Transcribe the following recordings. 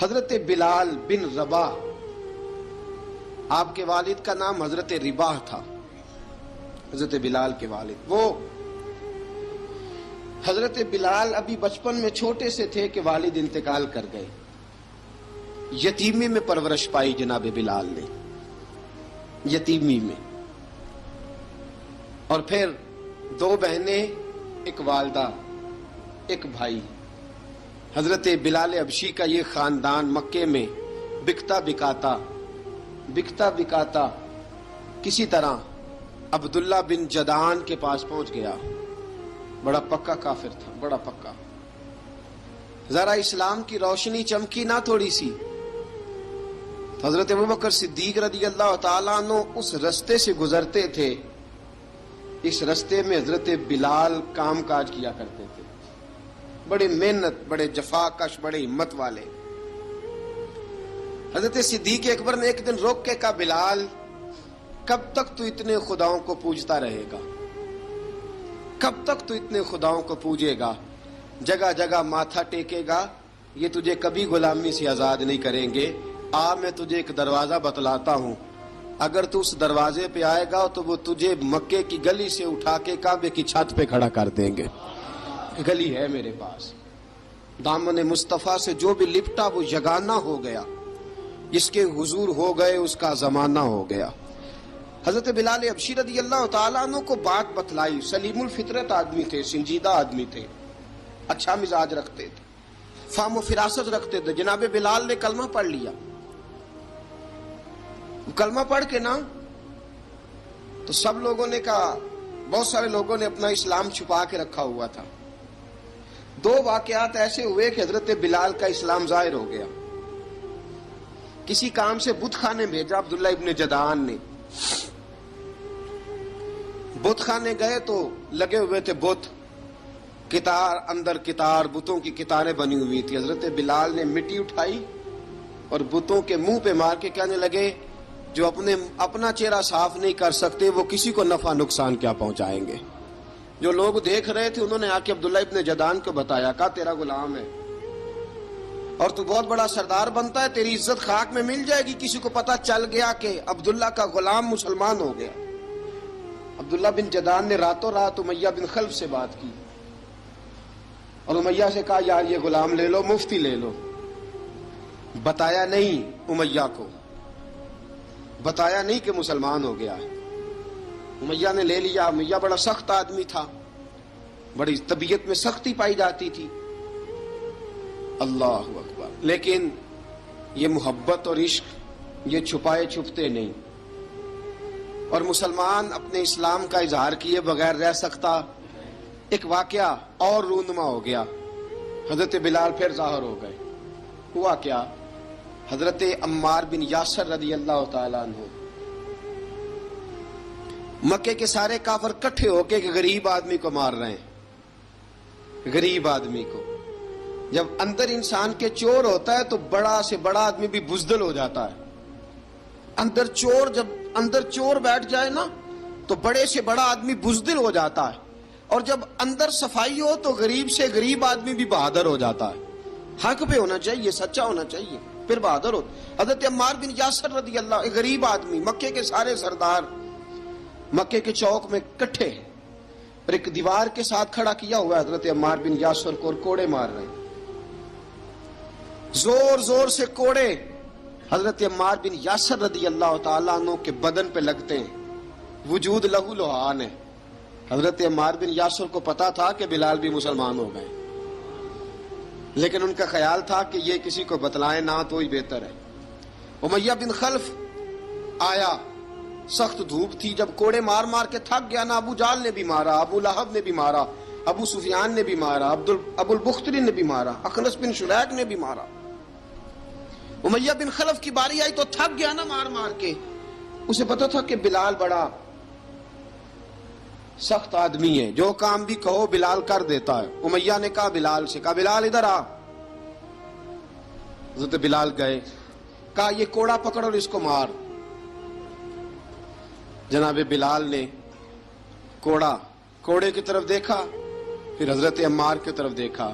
حضرت بلال بن رباح، آپ کے والد کا نام حضرت رباح تھا، حضرت بلال کے والد۔ وہ حضرت بلال ابھی بچپن میں چھوٹے سے تھے کہ والد انتقال کر گئے، یتیمی میں پرورش پائی جناب بلال نے، یتیمی میں، اور پھر دو بہنیں، ایک والدہ، ایک بھائی۔ حضرت بلال حبشی کا یہ خاندان مکے میں بکتا بکاتا کسی طرح عبداللہ بن جدعان کے پاس پہنچ گیا۔ بڑا پکا کافر تھا، بڑا پکا۔ ذرا اسلام کی روشنی چمکی نہ تھوڑی سی، حضرت ابوبکر صدیق رضی اللہ تعالیٰ عنہ اس رستے سے گزرتے تھے، اس رستے میں حضرت بلال کام کاج کیا کرتے تھے، بڑے محنت، بڑے جفاکش، بڑے ہمت والے۔ حضرت صدیق اکبر نے ایک دن روک کے کہا، بلال کب تک تو اتنے خداؤں کو پوجتا رہے گا؟ کب تک تو اتنے خداؤں کو پوجے گا، جگہ جگہ ماتھا ٹیکے گا؟ یہ تجھے کبھی غلامی سے آزاد نہیں کریں گے۔ میں تجھے ایک دروازہ بتلاتا ہوں، اگر تو اس دروازے پہ آئے گا تو وہ تجھے مکے کی گلی سے اٹھا کے کعبے کی چھت پہ کھڑا کر دیں گے۔ گلی ہے میرے پاس، دامن مصطفیٰ سے جو بھی لپٹا وہ یگانہ ہو گیا، جس کے حضور ہو گئے اس کا زمانہ ہو گیا۔ حضرت بلال حبشی رضی اللہ تعالیٰ عنہ کو بات بتلائی، سلیم الفطرت آدمی تھے، سنجیدہ آدمی تھے، اچھا مزاج رکھتے تھے، فہم و فراست رکھتے تھے۔ جناب بلال نے کلمہ پڑھ لیا، کلمہ پڑھ کے نا تو سب لوگوں نے کہا، بہت سارے لوگوں نے اپنا اسلام چھپا کے رکھا ہوا تھا۔ دو واقعات ایسے ہوئے کہ حضرت بلال کا اسلام ظاہر ہو گیا۔ کسی کام سے بت خانے بھیجا عبداللہ ابن جدعان نے، بت خانے گئے تو لگے ہوئے تھے بت، کتار اندر کتار، بتوں کی کتاریں بنی ہوئی تھی۔ حضرت بلال نے مٹی اٹھائی اور بتوں کے منہ پہ مار کے کہنے لگے، جو اپنا چہرہ صاف نہیں کر سکتے وہ کسی کو نفع نقصان کیا پہنچائیں گے؟ جو لوگ دیکھ رہے تھے انہوں نے آ کے عبداللہ ابن جدعان کو بتایا، کہا تیرا غلام ہے اور تو بہت بڑا سردار بنتا ہے، تیری عزت خاک میں مل جائے گی کسی کو پتا چل گیا کہ عبداللہ کا غلام مسلمان ہو گیا۔ عبداللہ بن جدعان نے راتوں رات امیہ بن خلف سے بات کی اور امیہ سے کہا، یار یہ غلام لے لو، مفتی لے لو۔ بتایا نہیں امیہ کو، بتایا نہیں کہ مسلمان ہو گیا ہے۔ امیہ نے لے لیا۔ امیہ بڑا سخت آدمی تھا، بڑی طبیعت میں سختی پائی جاتی تھی، اللہ اکبر، لیکن یہ محبت اور عشق یہ چھپائے چھپتے نہیں، اور مسلمان اپنے اسلام کا اظہار کیے بغیر رہ سکتا۔ ایک واقعہ اور رونما ہو گیا، حضرت بلال پھر ظاہر ہو گئے۔ ہوا کیا؟ حضرت عمار بن یاسر رضی اللہ تعالیٰ عنہ، مکے کے سارے کافر کٹھے ہو کے ایک غریب آدمی کو مار رہے ہیں، غریب آدمی کو۔ جب اندر انسان کے چور ہوتا ہے تو بڑا سے بڑا آدمی بھی بزدل ہو جاتا ہے۔ جب اندر چور بیٹھ جائے نا تو بڑے سے بڑا آدمی بزدل ہو جاتا ہے، اور جب اندر صفائی ہو تو غریب سے غریب آدمی بھی بہادر ہو جاتا ہے۔ حق پہ ہونا چاہیے، سچا ہونا چاہیے، پھر بہادر ہو۔ حضرت عمار بن یاسر رضی اللہ، ایک غریب آدمی، مکے کے سارے سردار مکے کے چوک میں کٹھے ہیں اور ایک دیوار کے ساتھ کھڑا کیا ہوا ہے حضرت عمار بن یاسر کو، اور کوڑے مار رہے ہیں، زور زور سے کوڑے حضرت عمار بن یاسر رضی اللہ تعالیٰ عنہ کے بدن پہ لگتے ہیں، وجود لہو لہان ہے۔ حضرت عمار بن یاسر کو پتا تھا کہ بلال بھی مسلمان ہو گئے، لیکن ان کا خیال تھا کہ یہ کسی کو بتلائیں نہ تو ہی بہتر ہے۔ امیہ بن خلف آیا، سخت دھوپ تھی، جب کوڑے مار مار کے تھک گیا نا، ابو جال نے بھی مارا، ابو لہب نے بھی مارا، ابو سفیان نے بھی مارا، ابو البختری نے بھی مارا، اخنس بن شریک نے بھی مارا۔ امیہ بن خلف کی باری آئی تو تھک گیا نا مار مار کے، اسے پتا تھا کہ بلال بڑا سخت آدمی ہے، جو کام بھی کہو بلال کر دیتا ہے۔ امیہ نے کہا بلال سے، کہا بلال ادھر آ۔ حضرت بلال گئے، کہا یہ کوڑا پکڑ اور اس کو مار۔ جناب بلال نے کوڑے کی طرف دیکھا، پھر حضرت عمار کی طرف دیکھا،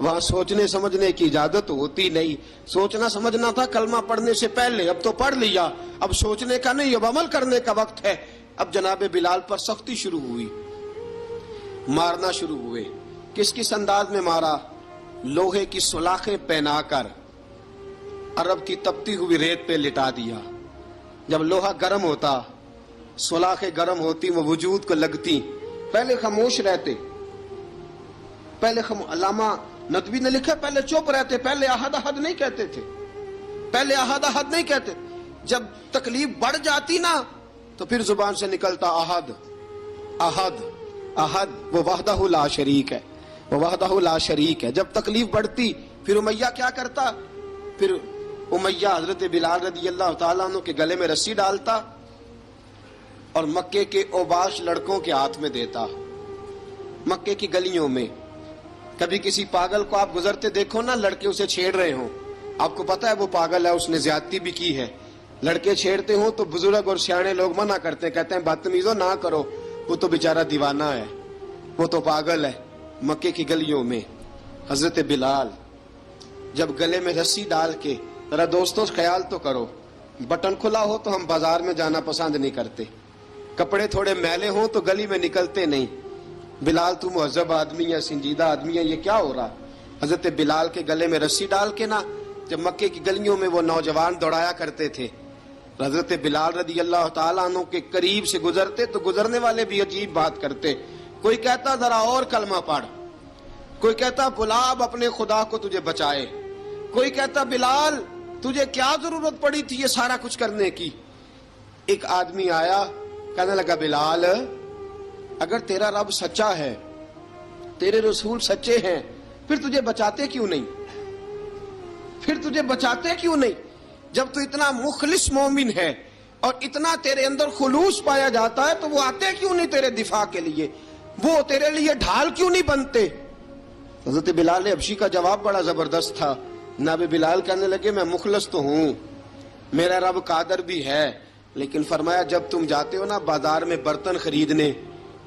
وہاں سوچنے سمجھنے کی اجازت ہوتی نہیں. سوچنا سمجھنا تھا کلمہ پڑھنے سے پہلے، اب تو پڑھ لیا، اب سوچنے کا نہیں، اب عمل کرنے کا وقت ہے. اب جناب بلال پر سختی شروع ہوئی، مارنا شروع ہوئے. کس انداز میں مارا؟ لوہے کی سلاخیں پہنا کر عرب کی تپتی ہوئی ریت پہ لٹا دیا. جب لوہا گرم ہوتا، سلاخیں گرم ہوتی، وہ وجود کو لگتی. پہلے خاموش رہتے، پہلے علامہ ندوی نے لکھا پہلے چپ رہتے، پہلے احد احد نہیں کہتے تھے، پہلے احد احد نہیں کہتے. جب تکلیف بڑھ جاتی نا تو پھر زبان سے نکلتا احد احد احد. وہ وحدہ لا شریک ہے، وہ وحدہ لا شریک ہے. جب تکلیف بڑھتی پھر امیہ کیا کرتا؟ پھر امیہ حضرت بلال رضی اللہ تعالیٰ عنہ کے گلے میں رسی ڈالتا اور مکے کے اوباش لڑکوں کے ہاتھ میں دیتا. مکے کی گلیوں میں کبھی کسی پاگل کو آپ گزرتے دیکھو نا، لڑکے اسے چھیڑ رہے ہوں، آپ کو پتا ہے وہ پاگل ہے، اس نے زیادتی بھی کی ہے. لڑکے چھیڑتے ہوں تو بزرگ اور سیانے لوگ منع کرتے ہیں، کہتے ہیں بدتمیزوں نہ کرو، وہ تو بیچارہ دیوانہ ہے، وہ تو پاگل ہے. مکے کی گلیوں میں حضرت بلال جب گلے میں رسی ڈال کے، ذرا دوستوں خیال تو کرو، بٹن کھلا ہو تو ہم بازار میں جانا پسند نہیں کرتے، کپڑے تھوڑے میلے ہوں تو گلی میں نکلتے نہیں. بلال تو مہذب آدمی ہے، سنجیدہ آدمی ہے، یہ کیا ہو رہا؟ حضرت بلال کے گلے میں رسی ڈال کے نا، جب مکے کی گلیوں میں وہ نوجوان دوڑایا کرتے تھے، حضرت بلال رضی اللہ تعالیٰ عنہ کے قریب سے گزرتے تو گزرنے والے بھی عجیب بات کرتے. کوئی کہتا ذرا اور کلمہ پڑھ، کوئی کہتا بلا اب اپنے خدا کو تجھے بچائے، کوئی کہتا بلال تجھے کیا ضرورت پڑی تھی یہ سارا کچھ کرنے کی. ایک آدمی آیا، کہنے لگا بلال اگر تیرا رب سچا ہے، تیرے رسول سچے ہیں، پھر تجھے بچاتے کیوں نہیں؟ پھر تجھے بچاتے کیوں نہیں؟ جب تو اتنا مخلص مومن ہے اور اتنا تیرے اندر خلوص پایا جاتا ہے تو وہ آتے کیوں نہیں تیرے دفاع کے لیے؟ وہ تیرے لیے ڈھال کیوں نہیں بنتے؟ حضرت بلال حبشی کا جواب بڑا زبردست تھا. جناب بلال کہنے لگے میں مخلص تو ہوں، میرا رب قادر بھی ہے، لیکن فرمایا جب تم جاتے ہو نا بازار میں برتن خریدنے،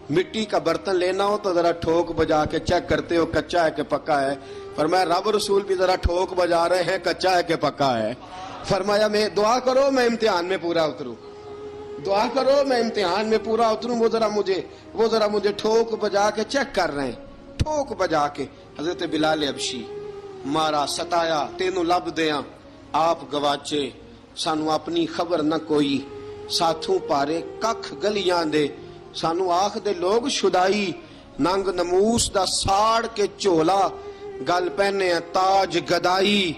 مٹی کا برتن لینا ہو تو ذرا ٹھوک بجا کے چیک کرتے ہو کچا ہے کہ پکا ہے. فرمایا رب رسول بھی ذرا ٹھوک بجا رہے ہیں کچا ہے کہ پکا ہے. فرمایا میں دعا کرو میں امتحان میں پورا اتروں، دعا کرو میں امتحان میں پورا اتروں. وہ ذرا مجھے ٹھوک بجا کے چیک کر رہے ہیں، ٹھوک بجا کے. حضرت بلال حبشی مارا ستایا، تینوں لب دیاں آپ گواچے، سانو اپنی خبر نہ کوئی، ساتھوں پارے ککھ گلیاں دے، سانو آخ دے لوگ شدائی، ننگ نموس دا ساڑ کے چولا، گل پہنے تاج گدائی،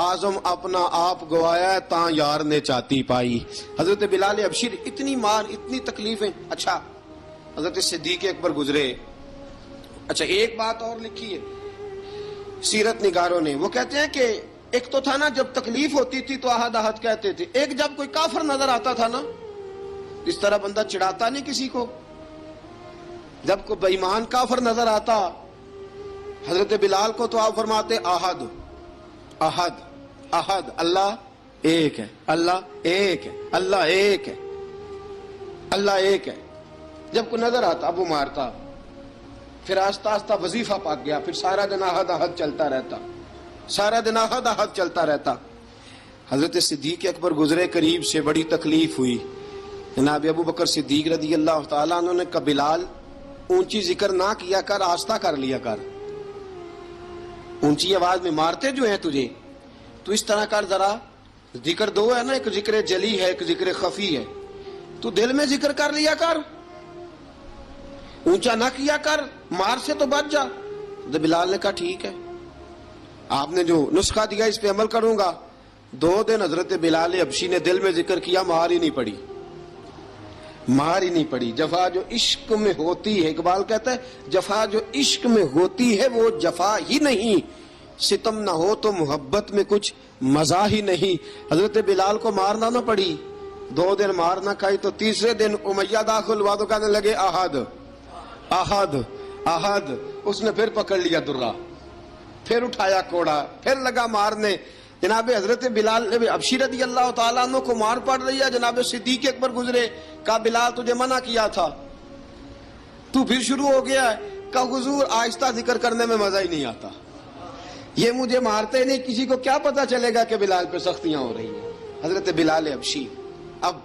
آزم اپنا آپ گوایا ہے تاں یار نے چاتی پائی. حضرت بلال حبشی اتنی مار، اتنی تکلیفیں. اچھا حضرت صدیق اکبر گزرے. اچھا ایک بات اور لکھی ہے سیرت نگاروں نے، وہ کہتے ہیں کہ ایک تو تھا نا جب تکلیف ہوتی تھی تو احد احد کہتے تھے، ایک جب کوئی کافر نظر آتا تھا نا، اس طرح بندہ چڑھاتا نہیں کسی کو، جب کوئی بے ایمان کافر نظر آتا حضرت بلال کو تو آپ فرماتے احد احد احد، اللہ ایک ہے، اللہ ایک ہے، اللہ ایک ہے، اللہ ایک ہے. جب کوئی نظر آتا اب وہ مارتا. پھر آہستہ آہستہ وظیفہ پاک گیا، پھر سارا دن احد احد چلتا رہتا، سارا دن احد احد چلتا رہتا. حضرت صدیق اکبر گزرے قریب سے، بڑی تکلیف ہوئی. جناب ابو بکر صدیق رضی اللہ تعالیٰ عنہ نے کہا بلال اونچی ذکر نہ کیا کر، آہستہ کر لیا کر، اونچی آواز میں مارتے جو ہیں تجھے تو اس طرح کر، ذرا ذکر دو ہے نا، ایک ذکر جلی ہے ایک ذکر خفی ہے، تو دل میں ذکر کر لیا کر، اونچا نہ کیا کر، مار سے تو بچ جا. تو بلال نے کہا ٹھیک ہے، آپ نے جو نسخہ دیا اس پہ عمل کروں گا. 2 دن حضرت بلال حبشی نے دل میں ذکر کیا، مار ہی نہیں پڑی، مار ہی نہیں پڑی. جفا جو عشق میں ہوتی ہے، اقبال کہتا ہے جفا جو عشق میں ہوتی ہے وہ جفا ہی نہیں، ستم نہ ہو تو محبت میں کچھ مزہ ہی نہیں. حضرت بلال کو مارنا نہ پڑی، 2 دن مار نہ کھائی تو تیسرے دن امیہ داخل ہوا تو کہنے لگے احد احد احد. اس نے پھر پکڑ لیا درہ، پھر اٹھایا کوڑا، پھر لگا مارنے. جناب حضرت بلال حبشی رضی اللہ تعالیٰ عنہ کو مار پڑ رہی ہے. جناب صدیق اکبر گزرے، کہا بلال تجھے منع کیا تھا، تو پھر شروع ہو گیا ہے. کہا حضور آہستہ ذکر کرنے میں مزہ ہی نہیں آتا، یہ مجھے مارتے نہیں، کسی کو کیا پتا چلے گا کہ بلال پہ سختیاں ہو رہی ہیں. حضرت بلال حبشی. اب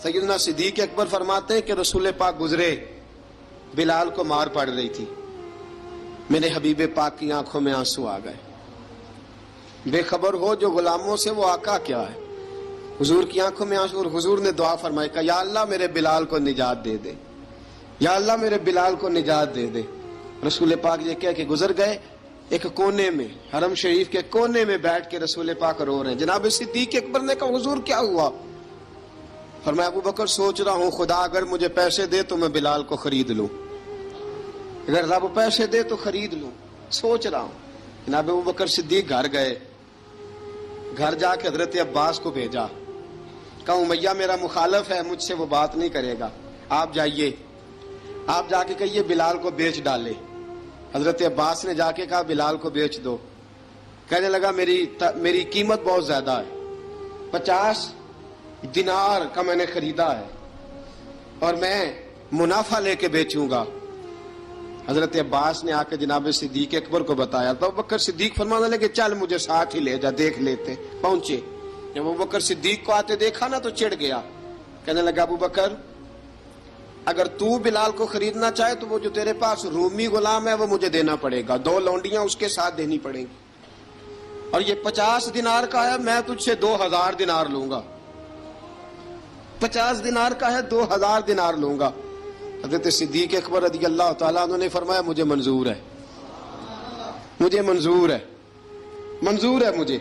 سیدنا صدیق اکبر فرماتے ہیں کہ رسول پاک گزرے، بلال کو مار پڑ رہی تھی، میرے حبیب پاک کی آنکھوں میں آنسو آ گئے. بے خبر ہو جو غلاموں سے وہ آقا کیا ہے. حضور کی آنکھوں میں آنسو، اور حضور نے دعا فرمائی کہ یا اللہ میرے بلال کو نجات دے دے، یا اللہ میرے بلال کو نجات دے دے. رسول پاک یہ کہہ کہ گزر گئے. ایک کونے میں، حرم شریف کے کونے میں بیٹھ کے رسول پاک رو رہے ہیں. جناب صدیق اکبر نے کہا حضور کیا ہوا؟ فرمایا ابو بکر سوچ رہا ہوں خدا اگر مجھے پیسے دے تو میں بلال کو خرید لوں، اگر رب پیسے دے تو خرید لوں، سوچ رہا ہوں. جناب ابو بکر صدیق گھر گئے، گھر جا کے حضرت عباس کو بھیجا، کہا امیہ میرا مخالف ہے، مجھ سے وہ بات نہیں کرے گا، آپ جائیے، آپ جا کے کہیے بلال کو بیچ ڈالے. حضرت عباس نے جا کے کہا بلال کو بیچ دو. کہنے لگا میری قیمت بہت زیادہ ہے، 50 دینار کا میں نے خریدا ہے اور میں منافع لے کے بیچوں گا. حضرت عباس نے آ کے جناب صدیق اکبر کو بتایا تو ابو بکر صدیق فرمانے لگے چل مجھے ساتھ ہی لے جا، دیکھ لیتے. پہنچے، جب ابو بکر صدیق کو آتے دیکھا نا تو چڑ گیا. کہنے لگا ابو بکر اگر تو بلال کو خریدنا چاہے تو وہ جو تیرے پاس رومی غلام ہے وہ مجھے دینا پڑے گا، 2 لونڈیاں اس کے ساتھ دینی پڑیں گی، اور یہ 50 دینار کا ہے، میں تجھ سے 2000 دینار لوں گا. 50 دینار کا ہے، 2000 دینار لوں گا. حضرت صدیق اکبر رضی اللہ تعالیٰ عنہ نے فرمایا مجھے منظور ہے، مجھے منظور ہے، منظور ہے مجھے.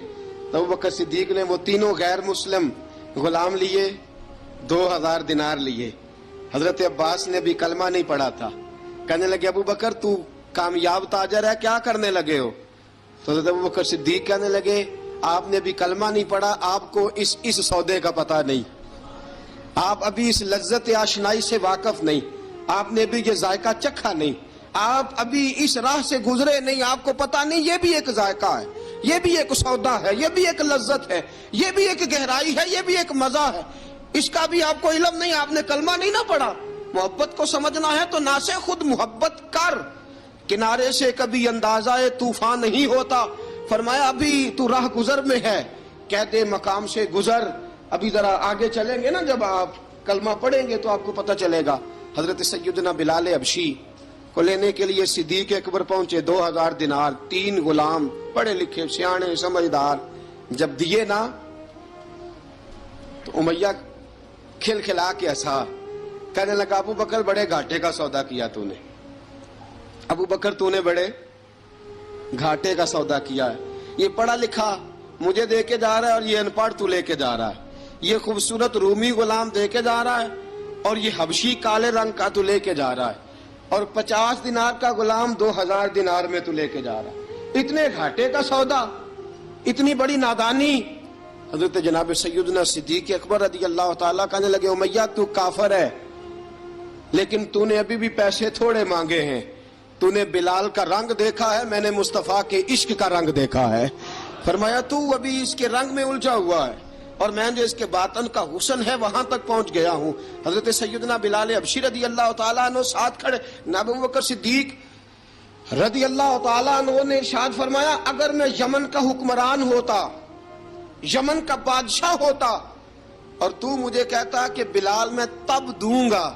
تو ابو بکر صدیق نے وہ تینوں غیر مسلم غلام لیے، 2000 دینار لیے. حضرت عباس نے بھی کلمہ نہیں پڑھا تھا. کہنے لگے ابو بکر تو کامیاب تاجر ہے، کیا کرنے لگے ہو؟ تو حضرت ابو بکر صدیق کہنے لگے آپ نے بھی کلمہ نہیں پڑھا، آپ کو اس سودے کا پتہ نہیں، آپ ابھی اس لذت آشنائی سے واقف نہیں، آپ نے بھی یہ ذائقہ چکھا نہیں، آپ ابھی اس راہ سے گزرے نہیں، آپ کو پتہ نہیں یہ بھی ایک ذائقہ ہے، یہ بھی ایک سودا ہے، یہ بھی ایک لذت ہے، یہ بھی ایک گہرائی ہے، یہ بھی ایک مزہ ہے، اس کا بھی آپ کو علم نہیں، آپ نے کلمہ نہیں نہ پڑھا. محبت کو سمجھنا ہے تو نہ سے خود محبت کر، کنارے سے کبھی اندازہ طوفان نہیں ہوتا. فرمایا ابھی تو راہ گزر میں ہے، کہتے مقام سے گزر، ابھی ذرا آگے چلیں گے نا، جب آپ کلمہ پڑھیں گے تو آپ کو پتہ چلے گا. حضرت سیدنا بلال حبشی کو لینے کے لیے صدیق اکبر پہنچے، 2000 دینار، 3 غلام پڑھے لکھے سیانے سمجھدار. جب دیے نا تو امیہ کھل کھلا کے ہنسا، کہنے لگا ابو بکر بڑے گھاٹے کا سودا کیا تو نے، ابو بکر تو نے بڑے گھاٹے کا سودا کیا ہے. یہ پڑھا لکھا مجھے دے کے جا رہا ہے اور یہ ان پڑھ تو لے کے جا رہا ہے، یہ خوبصورت رومی غلام دے کے جا رہا ہے اور یہ حبشی کالے رنگ کا تو لے کے جا رہا ہے، اور 50 دینار کا غلام 2000 دینار میں تو لے کے جا رہا ہے. اتنے گھاٹے کا سودا، اتنی بڑی نادانی. حضرت جناب سیدنا صدیق اکبر رضی اللہ تعالیٰ کہنے لگے امیہ تو کافر ہے، لیکن تو نے ابھی بھی پیسے تھوڑے مانگے ہیں، تو نے بلال کا رنگ دیکھا ہے، میں نے مصطفیٰ کے عشق کا رنگ دیکھا ہے. فرمایا تو ابھی اس کے رنگ میں الجھا ہوا ہے اور میں جو اس کے باطن کا حسن ہے وہاں تک پہنچ گیا ہوں. حضرت سیدنا بلال حبشی رضی اللہ تعالیٰ عنہ ساتھ کھڑے. ابو بکر صدیق رضی اللہ تعالیٰ عنہ نے ارشاد فرمایا اگر میں یمن کا حکمران ہوتا، یمن کا بادشاہ ہوتا، اور تو مجھے کہتا کہ بلال میں تب دوں گا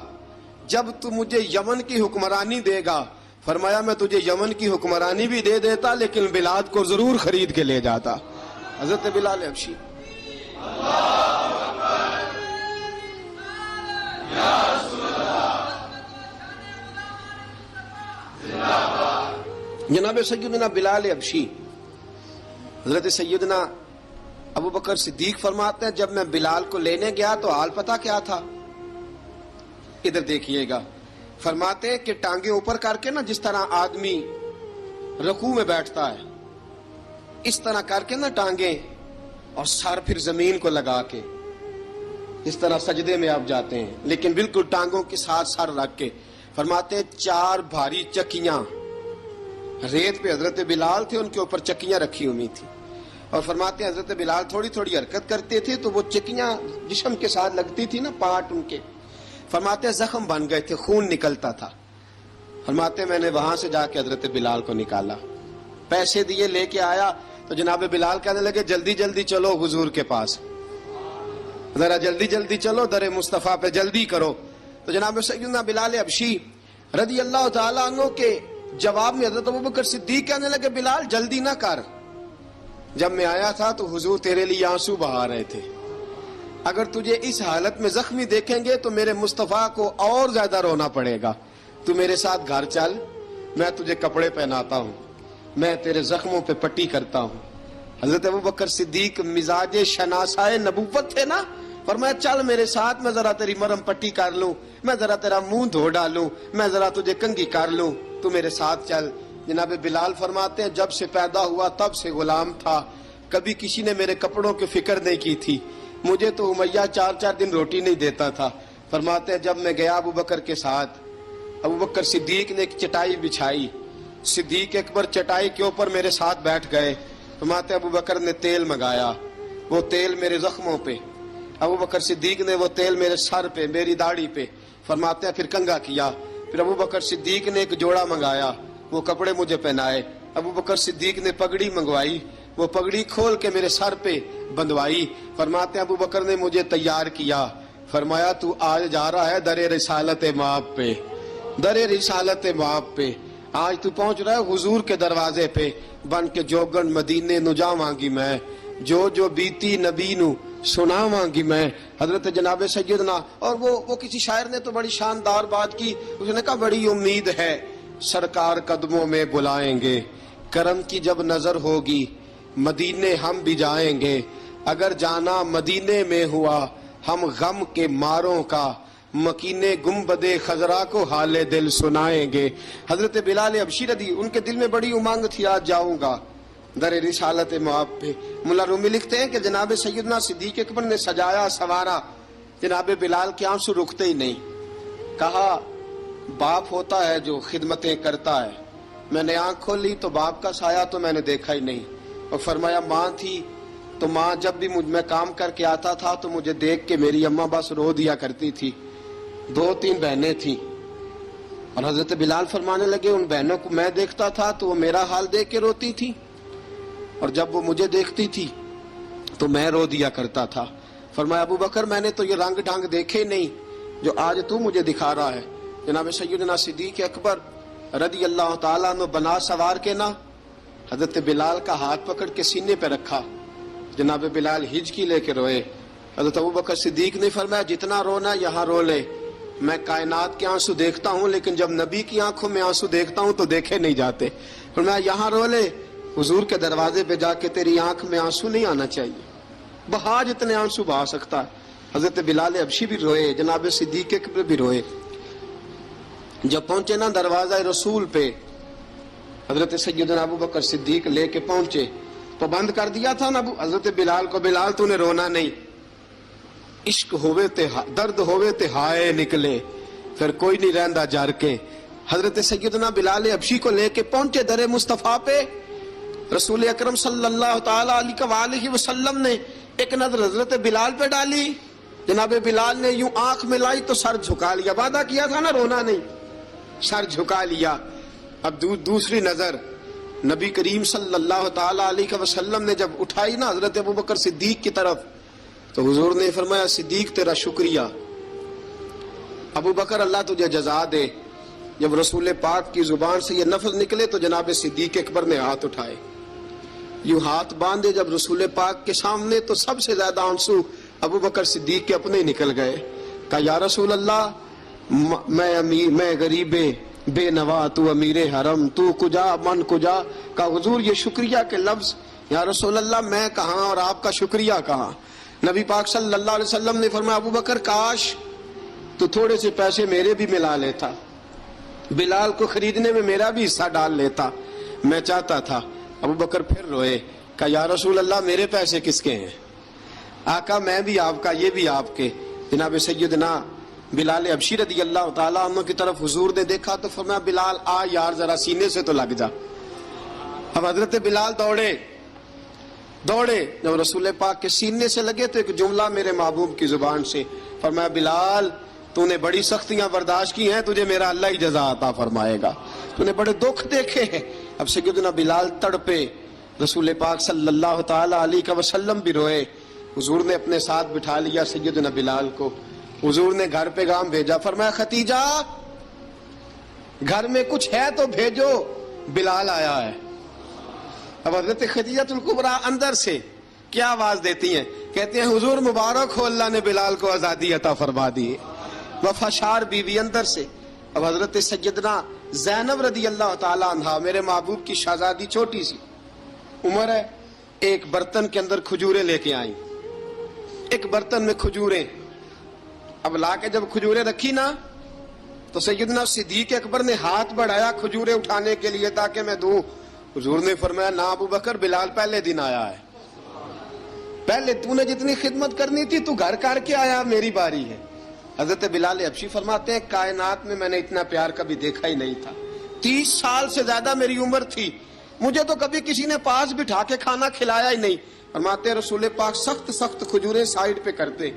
جب تو مجھے یمن کی حکمرانی دے گا، فرمایا میں تجھے یمن کی حکمرانی بھی دے دیتا لیکن بلال کو ضرور خرید کے لے جاتا. حضرت بلال حبشی. جناب سیدنا بلال حبشی، حضرت سیدنا ابو بکر صدیق فرماتے ہیں جب میں بلال کو لینے گیا تو حال پتہ کیا تھا؟ ادھر دیکھیے گا. فرماتے ہیں کہ ٹانگیں اوپر کر کے نا جس طرح آدمی رکوع میں بیٹھتا ہے اس طرح کر کے نا ٹانگیں، اور سر پھر زمین کو لگا کے اس طرح سجدے میں آپ جاتے ہیں، لیکن بالکل ٹانگوں کے ساتھ سر رکھ کے. فرماتے ہیں 4 بھاری چکیاں ریت پہ حضرت بلال تھے، ان کے اوپر چکیاں رکھی ہوئی تھی، اور فرماتے ہیں حضرت بلال تھوڑی تھوڑی حرکت کرتے تھے تو وہ چکیاں جسم کے ساتھ لگتی تھی نا، پارٹ ان کے. فرماتے ہیں زخم بن گئے تھے، خون نکلتا تھا. فرماتے ہیں میں نے وہاں سے جا کے حضرت بلال کو نکالا. پیسے دیے لے کے آیا تو جناب بلال کہنے لگے جلدی جلدی چلو حضور کے پاس، ذرا جلدی جلدی چلو در مصطفیٰ پہ جلدی کرو۔ تو جناب سیدنا بلال حبشی رضی اللہ تعالیٰ عنہ کے جواب میں حضرت ابوبکر صدیق کہنے لگے بلال جلدی نہ کر، جب میں آیا تھا تو حضور تیرے لیے آنسو بہا رہے تھے، اگر تجھے اس حالت میں زخمی دیکھیں گے تو میرے مصطفیٰ کو اور زیادہ رونا پڑے گا، تو میرے ساتھ گھر چل، میں تجھے کپڑے پہناتا ہوں، میں تیرے زخموں پہ پٹی کرتا ہوں۔ حضرت ابوبکر صدیق مزاج شناسائے نبوت تھے نا، فرمایا چل میرے ساتھ، میں ذرا تیری مرہم پٹی کر لوں، میں ذرا تیرا منہ دھو ڈالوں، میں ذرا تجھے کنگھی کر لوں، تو میرے ساتھ چل۔ جناب بلال فرماتے ہیں جب سے پیدا ہوا تب سے غلام تھا، کبھی کسی نے میرے کپڑوں کی فکر نہیں کی تھی، مجھے تو امیہ 4 دن روٹی نہیں دیتا تھا۔ فرماتے ہیں جب میں گیا ابوبکر کے ساتھ، ابوبکر صدیق نے ایک چٹائی بچھائی، صدیق اکبر چٹائی کے اوپر میرے ساتھ بیٹھ گئے۔ فرماتے ابوبکر نے تیل منگایا، وہ تیل میرے زخموں پہ، ابوبکر صدیق نے وہ تیل میرے سر پہ، میری داڑھی پہ، فرماتے ہیں پھر کنگھا کیا، پھر ابوبکر صدیق نے ایک جوڑا منگایا، وہ کپڑے مجھے پہنائے، ابوبکر صدیق نے پگڑی منگوائی، وہ پگڑی کھول کے میرے سر پہ بندھوائی۔ فرماتے ہیں ابوبکر نے مجھے تیار کیا، فرمایا تو آج جا رہا ہے در رسالت مآب پہ، در رسالت مآب پہ، آج تو پہنچ رہا ہے حضور کے دروازے پہ، بن کے جوگن مدینے نو جاواں گی میں، جو بیتی نبی نو سناواں گی میں۔ حضرت جناب سیدنا، اور وہ کسی شاعر نے تو بڑی شاندار بات کی، اس نے کہا بڑی امید ہے سرکار قدموں میں بلائیں گے، کرم کی جب نظر ہوگی مدینے ہم بھی جائیں گے، اگر جانا مدینے میں ہوا ہم غم کے ماروں کا، مکینے گنبد خضرا کو حال دل سنائیں گے۔ حضرت بلال حبشی رضی ان کے دل میں بڑی امنگ تھی آج جاؤں گا در رسالت مآب پہ۔ مولا رومی لکھتے ہیں کہ جناب سیدنا صدیق اکبر نے سجایا سوارا، جناب بلال کے آنسو رکتے ہی نہیں، کہا باپ ہوتا ہے جو خدمتیں کرتا ہے، میں نے آنکھ کھولی تو باپ کا سایہ تو میں نے دیکھا ہی نہیں، اور فرمایا ماں تھی تو ماں جب بھی میں کام کر کے آتا تھا تو مجھے دیکھ کے میری اماں بس رو دیا کرتی تھی، 2-3 بہنیں تھیں، اور حضرت بلال فرمانے لگے ان بہنوں کو میں دیکھتا تھا تو وہ میرا حال دیکھ کے روتی تھی، اور جب وہ مجھے دیکھتی تھی تو میں رو دیا کرتا تھا۔ فرمایا ابوبکر میں نے تو یہ رنگ ڈھنگ دیکھے نہیں جو آج تو مجھے دکھا رہا ہے۔ جناب سیدنا صدیق اکبر رضی اللہ تعالیٰ عنہ بنا سوار کے نا حضرت بلال کا ہاتھ پکڑ کے سینے پہ رکھا، جناب بلال ہجکی لے کے روئے۔ حضرت ابوبکر صدیق نے فرمایا جتنا رونا یہاں رو لے، میں کائنات کے آنسو دیکھتا ہوں لیکن جب نبی کی آنکھوں میں آنسو دیکھتا ہوں تو دیکھے نہیں جاتے، فرمایا یہاں رو لے، حضور کے دروازے پہ جا کے تیری آنکھ میں آنسو نہیں آنا چاہیے، بہا جتنے آنسو بہا سکتا ہے۔ حضرت بلال حبشی بھی روئے، جناب صدیق اکبر بھی روئے۔ جب پہنچے نا دروازہ رسول پہ، حضرت سیدنا ابوبکر صدیق لے کے پہنچے تو بند کر دیا تھا نا حضرت بلال کو، بلال تو نے رونا نہیں، عشق ہوئے تے درد ہوئے تے ہائے نکلے، پھر کوئی نہیں رہندا جار کے۔ حضرت سیدنا بلال حبشی کو لے کے پہنچے در مصطفیٰ پہ، رسول اکرم صلی اللہ تعالی علیہ وسلم نے ایک نظر حضرت بلال پہ ڈالی، جناب بلال نے یوں آنکھ میں لائی تو سر جھکا لیا، وعدہ کیا تھا نا رونا نہیں، سر جھکا لیا۔ اب دوسری نظر نبی کریم صلی اللہ تعالی علیہ وسلم نے جب اٹھائی نا حضرت ابوبکر صدیق کی طرف تو حضور نے فرمایا صدیق تیرا شکریہ، ابوبکر اللہ تجھے جزا دے۔ جب رسول پاک کی زبان سے یہ لفظ نکلے تو جناب صدیق اکبر نے ہاتھ اٹھائے، یوں ہاتھ باندھے جب رسول پاک کے سامنے تو سب سے زیادہ آنسو ابوبکر صدیق کے اپنے نکل گئے۔ کہا یا رسول اللہ میں غریب بے نوا، تو امیر حرم، تو کجا من کجا۔ کہا حضور یہ شکریہ کے لفظ، یا رسول اللہ میں کہاں اور آپ کا شکریہ کہاں۔ نبی پاک صلی اللہ علیہ وسلم نے فرمایا ابوبکر کاش تو تھوڑے سے پیسے میرے بھی ملا لیتا، بلال کو خریدنے میں میرا بھی حصہ ڈال لیتا، میں چاہتا تھا۔ ابوبکر پھر روئے، کہا یا رسول اللہ میرے پیسے کس کے ہیں؟ آقا میں بھی آپ کا، یہ بھی آپ کے۔ جناب سیدنا بلال حبشی رضی اللہ تعالیٰ عنہ کی طرف حضور نے دیکھا تو فرمایا بلال آ یار ذرا سینے سے تو لگ جا۔ اب حضرت بلال دوڑے، جب رسول پاک کے سینے سے لگے تو ایک جملہ میرے محبوب کی زبان سے، فرمایا بلال تو نے بڑی سختیاں برداشت کی ہیں، تجھے میرا اللہ ہی جزا عطا فرمائے گا، تو نے بڑے دکھ دیکھے ہیں، اب سیدنا بلال تڑپے، رسول پاک صلی اللہ تعالی علیہ وسلم بھی روئے. حضور نے اپنے ساتھ بٹھا لیا سیدنا بلال کو. حضور نے گھر پیغام بھیجا، فرمایا ختیجہ گھر میں کچھ ہے تو بھیجو، بلال آیا ہے. اب حضرت خدیجہ الکبریٰ اندر سے کیا آواز دیتی ہیں؟ کہتے ہیں حضور مبارک ہو، اللہ نے بلال کو آزادی عطا فرما دی. وفاشار بیوی اندر سے. اب حضرت سیدنا زینب رضی اللہ تعالی عنہا، میرے محبوب کی شہزادی، چھوٹی سی عمر ہے، ایک برتن کے اندر کھجوریں لے کے آئیں. ایک برتن میں کھجوریں. اب لا کے جب کھجوریں رکھی نا تو سیدنا صدیق اکبر نے ہاتھ بڑھایا کھجوریں اٹھانے کے لیے تاکہ میں دوں. حضور نے فرمایا نہ ابو بکر، بلال پہلے دن آیا ہے، پہلے تو نے جتنی خدمت کرنی تھی تو گھر کر کے آیا، میری باری ہے. حضرت بلال حبشی فرماتے ہیں کائنات میں میں نے اتنا پیار کبھی دیکھا ہی نہیں تھا. 30 سال سے زیادہ میری عمر تھی، مجھے تو کبھی کسی نے پاس بٹھا کے کھانا کھلایا ہی نہیں. فرماتے رسول پاک سخت سخت کھجوریں سائیڈ پہ کرتے،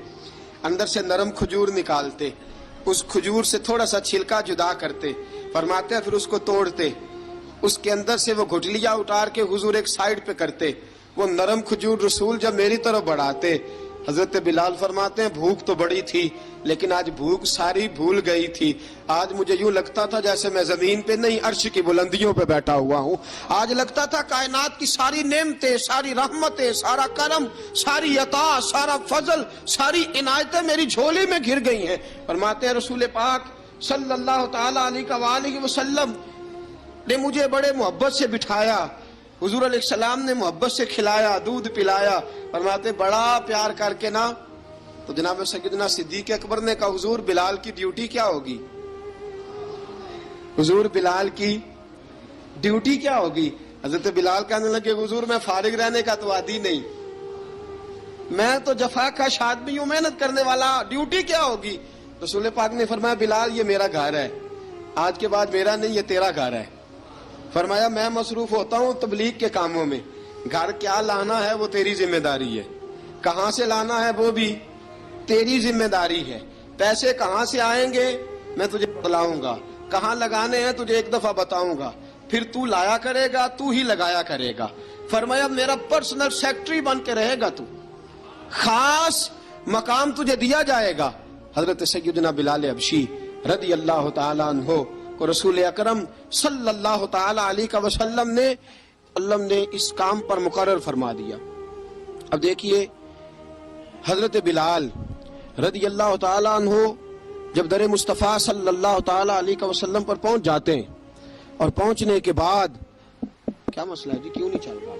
اندر سے نرم کھجور نکالتے، اس کھجور سے تھوڑا سا چھلکا جدا کرتے. فرماتے پھر اس کو توڑتے، اس کے اندر سے وہ گھٹلیاں اتار کے حضور ایک سائیڈ پہ کرتے. وہ نرم کھجور رسول جب میری طرف بڑھاتے، حضرت بلال فرماتے ہیں بھوک تو بڑی تھی لیکن آج بھوک ساری بھول گئی تھی. آج مجھے یوں لگتا تھا جیسے میں زمین پہ نہیں عرش کی بلندیوں پہ بیٹھا ہوا ہوں. آج لگتا تھا کائنات کی ساری نعمتیں، ساری رحمتیں، سارا کرم، ساری عطا، سارا فضل، ساری عنایتیں میری جھولی میں گر گئی ہیں. فرماتے ہیں رسول پاک صلی اللہ تعالی علیہ وآلہ وسلم نے مجھے بڑے محبت سے بٹھایا، حضور علیہ السلام نے محبت سے کھلایا، دودھ پلایا. فرماتے بڑا پیار کر کے نا تو جناب سیدنا صدیق اکبر نے کہا حضور بلال کی ڈیوٹی کیا ہوگی؟ حضور بلال کی ڈیوٹی کیا ہوگی؟ حضرت بلال کہنے لگے حضور میں فارغ رہنے کا تو عادی نہیں، میں تو جفا کش آدمی ہوں، محنت کرنے والا، ڈیوٹی کیا ہوگی؟ رسول پاک نے فرمایا بلال یہ میرا گھر ہے، آج کے بعد میرا نہیں یہ تیرا گھر ہے. فرمایا میں مصروف ہوتا ہوں تبلیغ کے کاموں میں، گھر کیا لانا ہے وہ تیری ذمہ داری ہے، کہاں سے لانا ہے وہ بھی تیری ذمہ داری ہے، پیسے کہاں سے آئیں گے میں تجھے بتلاؤں گا، کہاں لگانے ہیں تجھے ایک دفعہ بتاؤں گا، پھر تو لایا کرے گا، تو ہی لگایا کرے گا. فرمایا میرا پرسنل سیکٹری بن کے رہے گا، تو خاص مقام تجھے دیا جائے گا. حضرت سیدنا بلال حبشی رضی اللہ تعالیٰ عنہ کو رسول اکرم صلی اللہ تعالی علیہ وسلم نے اس کام پر مقرر فرما دیا. اب دیکھیے حضرت بلال رضی اللہ تعالی عنہ جب در مصطفیٰ صلی اللہ تعالی علیہ وسلم پر پہنچ جاتے ہیں اور پہنچنے کے بعد کیا مسئلہ ہے جی، کیوں نہیں چل رہا؟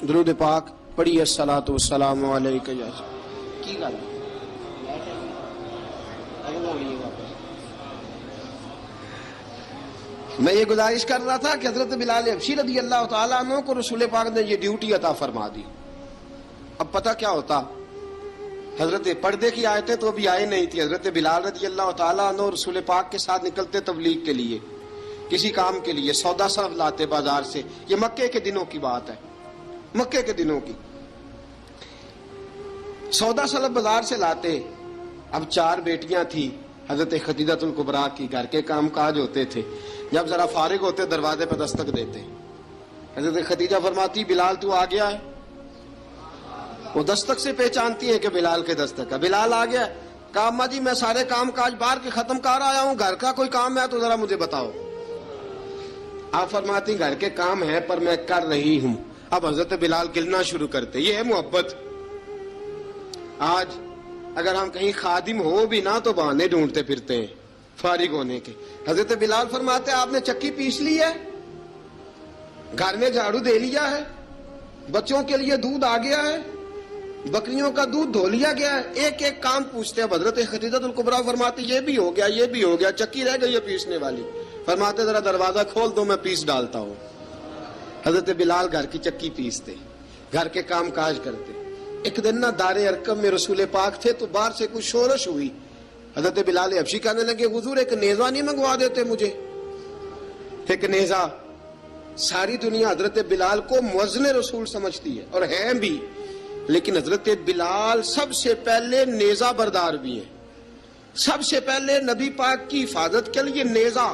درود پاک پڑھیے الصلاۃ والسلام علیکہ یا کی گل میں یہ گزارش کر رہا تھا کہ حضرت بلال حبشی رضی اللہ تعالیٰ عنہ کو رسول پاک نے یہ ڈیوٹی عطا فرما دی. اب پتہ کیا ہوتا، حضرت پردے کی آیتیں تو ابھی آئی نہیں تھی. حضرت بلال رضی اللہ تعالیٰ عنہ رسول پاک کے ساتھ نکلتے تبلیغ کے لیے، کسی کام کے لیے، سودا صرف لاتے بازار سے. یہ مکے کے دنوں کی بات ہے، مکے کے دنوں کی. سودا صرف بازار سے لاتے. اب 4 بیٹیاں تھیں حضرت خدیجہ الکبریٰ کی، گھر کے کام کاج ہوتے تھے. جب ذرا فارغ ہوتے دروازے پہ دستک دیتے. حضرت خدیجہ فرماتی بلال تو آ گیا ہے. وہ دستک سے پہچانتی ہے کہ بلال کے دستک ہے. بلال آ گیا. کہا اماں جی میں سارے کام کاج باہر کے ختم کر آیا ہوں، گھر کا کوئی کام ہے تو ذرا مجھے بتاؤ. آپ فرماتی گھر کے کام ہے پر میں کر رہی ہوں. اب حضرت بلال گلنا شروع کرتے. یہ ہے محبت. آج اگر ہم کہیں خادم ہو بھی نہ تو بہانے ڈھونڈتے پھرتے ہیں فارغ ہونے کے. حضرت بلال فرماتے آپ نے چکی پیس لی ہے، گھر میں جھاڑو دے لیا ہے، بچوں کے لیے دودھ آ گیا ہے، بکریوں کا دودھ دھو لیا گیا ہے، ایک ایک کام پوچھتے. اب حضرت خدیجہ الکبریٰ فرماتی یہ بھی ہو گیا، یہ بھی ہو گیا، چکی رہ گئی ہے پیسنے والی. فرماتے ذرا دروازہ کھول دو میں پیس ڈالتا ہوں. حضرت بلال گھر کی چکی پیستے، گھر کے کام کاج کرتے. ایک دن نہ دار ارقم میں رسول پاک تھے تو باہر سے کچھ شورش ہوئی. حضرت بلال حبشی کہنے لگے حضور ایک نیزہ نہیں منگوا دیتے مجھے؟ ایک نیزہ. ساری دنیا حضرت بلال کو مؤذن رسول سمجھتی ہے اور ہیں بھی، لیکن حضرت بلال سب سے پہلے نیزہ بردار بھی ہیں. سب سے پہلے نبی پاک کی حفاظت کے لیے نیزہ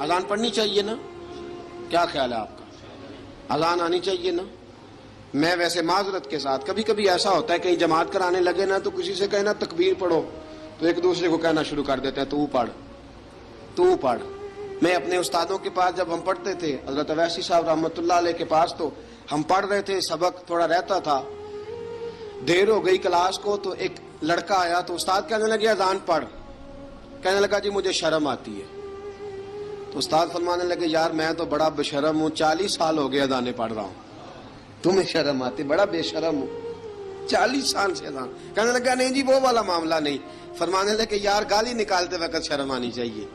اذان پڑھنی چاہیے نا؟ کیا خیال ہے آپ کا؟ اذان آنی چاہیے نا؟ میں ویسے معذرت کے ساتھ کبھی کبھی ایسا ہوتا ہے کہیں جماعت کرانے لگے نا تو کسی سے کہنا تکبیر پڑھو تو ایک دوسرے کو کہنا شروع کر دیتے ہیں تو پڑھ. میں اپنے استادوں کے پاس جب ہم پڑھتے تھے حضرت اویسی صاحب رحمۃ اللہ علیہ کے پاس تو ہم پڑھ رہے تھے, سبق تھوڑا رہتا تھا, دیر ہو گئی کلاس کو تو ایک لڑکا آیا تو استاد کہنے لگے اذان پڑھ. کہنے لگا جی مجھے شرم آتی ہے. تو استاد فرمانے لگے یار میں تو بڑا بے شرم ہوں, 40 سال ہو گئے اذانیں پڑھ رہا ہوں, تمہیں شرم آتی؟ بڑا بے شرم ہوں 40 سال سے اذان. کہنے لگا نہیں جی وہ والا معاملہ نہیں. فرمانے لگے یار گالی نکالتے وقت شرم آنی چاہیے,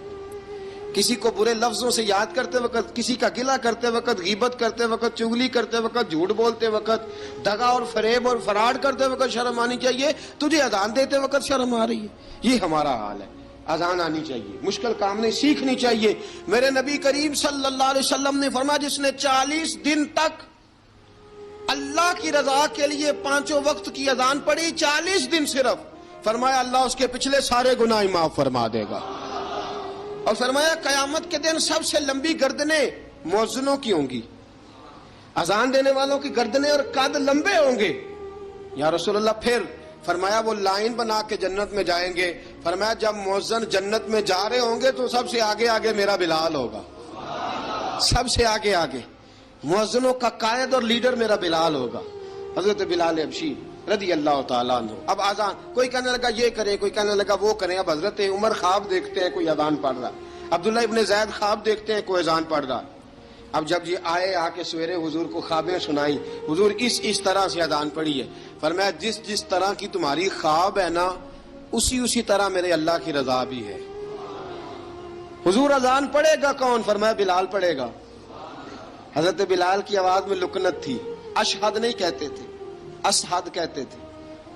کسی کو برے لفظوں سے یاد کرتے وقت, کسی کا گلہ کرتے وقت, غیبت کرتے وقت, چغلی کرتے وقت, جھوٹ بولتے وقت, دغا اور فریب اور فراڈ کرتے وقت شرم آنی چاہیے. تجھے اذان دیتے وقت شرم آ رہی ہے. یہ ہمارا حال ہے. اذان آنی چاہیے, مشکل کام نہیں, سیکھنی چاہیے. میرے نبی کریم صلی اللہ علیہ وسلم نے فرمایا جس نے 40 دن تک اللہ کی رضا کے لیے 5 وقت کی اذان پڑھی, 40 دن صرف, فرمایا اللہ اس کے پچھلے سارے گناہ معاف فرما دے گا. اور فرمایا قیامت کے دن سب سے لمبی گردنیں مؤذنوں کی ہوں گی, اذان دینے والوں کی گردنیں اور قد لمبے ہوں گے. یا رسول اللہ پھر؟ فرمایا وہ لائن بنا کے جنت میں جائیں گے. فرمایا جب مؤذن جنت میں جا رہے ہوں گے تو سب سے آگے آگے میرا بلال ہوگا, سب سے آگے آگے مؤذنوں کا قائد اور لیڈر میرا بلال ہوگا, حضرت بلال حبشی رضی اللہ تعالیٰ عنہ. اب آزان کوئی کہنے لگا یہ کریں, کوئی کہنے لگا وہ کریں. اب حضرت عمر خواب دیکھتے ہیں کوئی اذان پڑھ رہا, عبداللہ ابن زید خواب دیکھتے ہیں کوئی اذان پڑھ رہا. اب جب یہ آئے آ کے سویرے حضور کو خوابیں سنائی, حضور اس طرح سے اذان پڑھی ہے. فرمایا جس طرح کی تمہاری خواب ہے نا اسی طرح میرے اللہ کی رضا بھی ہے. حضور اذان پڑھے گا کون؟ فرمایا بلال پڑھے گا. حضرت بلال کی آواز میں لکنت تھی, اشہد نہیں کہتے تھے, اسحد کہتے تھے,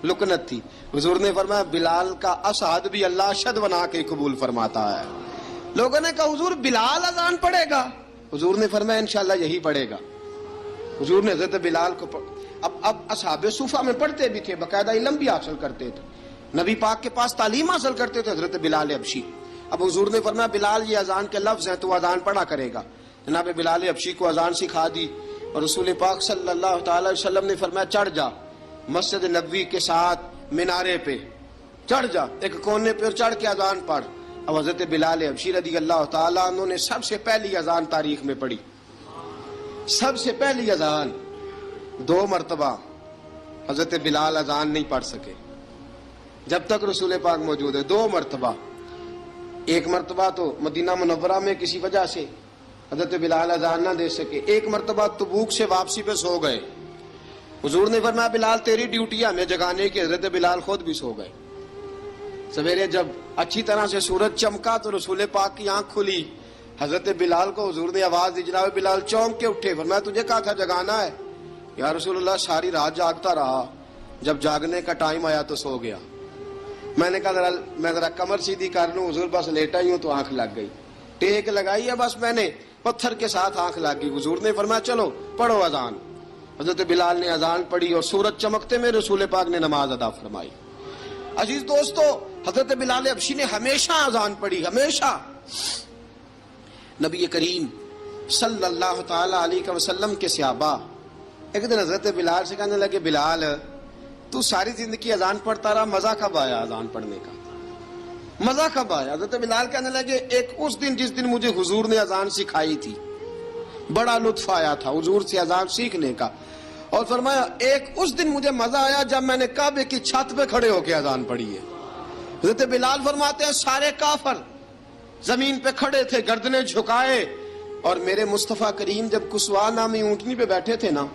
لکنت تھی. حضور نے فرمایا بلال کا اسحد بھی اللہ اشہد بنا کے قبول فرماتا ہے. لوگوں نے کہا حضور بلال اذان پڑھے گا؟ حضور نے فرمایا انشاءاللہ یہی پڑھے گا. حضور نے حضرت بلال کو اب اصحاب صوفہ میں پڑھتے بھی تھے, باقاعدہ علم بھی حاصل کرتے تھے, نبی پاک کے پاس تعلیم حاصل کرتے تھے, حضرت بلال حبشی. اب حضور نے فرمایا بلال یہ اذان کے لفظ ہیں تو اذان پڑھا کرے گا. جناب بلال حبشی کو اذان سکھا دی اور رسول پاک صلی اللہ تعالی وسلم نے فرمایا چڑھ جا مسجد نبوی کے ساتھ مینارے پہ, چڑھ جا ایک کونے پہ اور چڑھ کے اذان پڑھ. اب حضرت بلال حبشی رضی اللہ تعالیٰ عنہ نے سب سے پہلی اذان تاریخ میں پڑھی, سب سے پہلی اذان. 2 مرتبہ حضرت بلال اذان نہیں پڑھ سکے جب تک رسول پاک موجود ہے. 2 مرتبہ, ایک مرتبہ تو مدینہ منورہ میں کسی وجہ سے حضرت بلال اذان نہ دے سکے, ایک مرتبہ تبوک سے واپسی پہ سو گئے. حضور نے فرمایا بلال تیری ڈیوٹی ہے ہمیں جگانے کی. حضرت بلال خود بھی سو گئے. سویرے جب اچھی طرح سے سورج چمکا تو رسول پاک کی آنکھ کھلی. حضرت بلال کو حضور نے آواز دی, جناب بلال چونک کے اٹھے. فرمایا تجھے کہا تھا جگانا ہے. یا رسول اللہ ساری رات جاگتا رہا, جب جاگنے کا ٹائم آیا تو سو گیا. میں نے کہا میں ذرا کمر سیدھی کر لوں. حضور بس لیٹا ہی ہوں تو آنکھ لگ گئی, ٹیک لگائی ہے بس میں نے, پتھر کے ساتھ آنکھ لگ گئی. حضور نے فرمایا چلو پڑھو اذان. حضرت بلال نے اذان پڑھی اور سورج چمکتے میں رسول پاک نے نماز ادا فرمائی. عزیز دوستو حضرت بلال حبشی نے ہمیشہ اذان پڑھی, ہمیشہ. نبی کریم صلی اللہ تعالی علیہ وسلم کے صحابہ ایک دن حضرت بلال سے کہنے لگے بلال تو ساری زندگی اذان پڑھتا رہا, مزہ کب آیا اذان پڑھنے کا, مزہ کب آیا؟ حضرت بلال کہنے لگے ایک اس دن جس دن مجھے حضور نے اذان سکھائی تھی بڑا لطف آیا تھا حضور سے اذان سیکھنے کا. اور فرمایا ایک اس دن مجھے مزہ آیا جب میں نے کعبے کی چھت پہ کھڑے ہو کے اذان پڑھی ہے. حضرت بلال فرماتے ہیں سارے کافر زمین پہ کھڑے تھے گردنیں جھکائے, اور میرے مصطفیٰ کریم جب کسوا نامی اونٹنی پہ بیٹھے تھے نا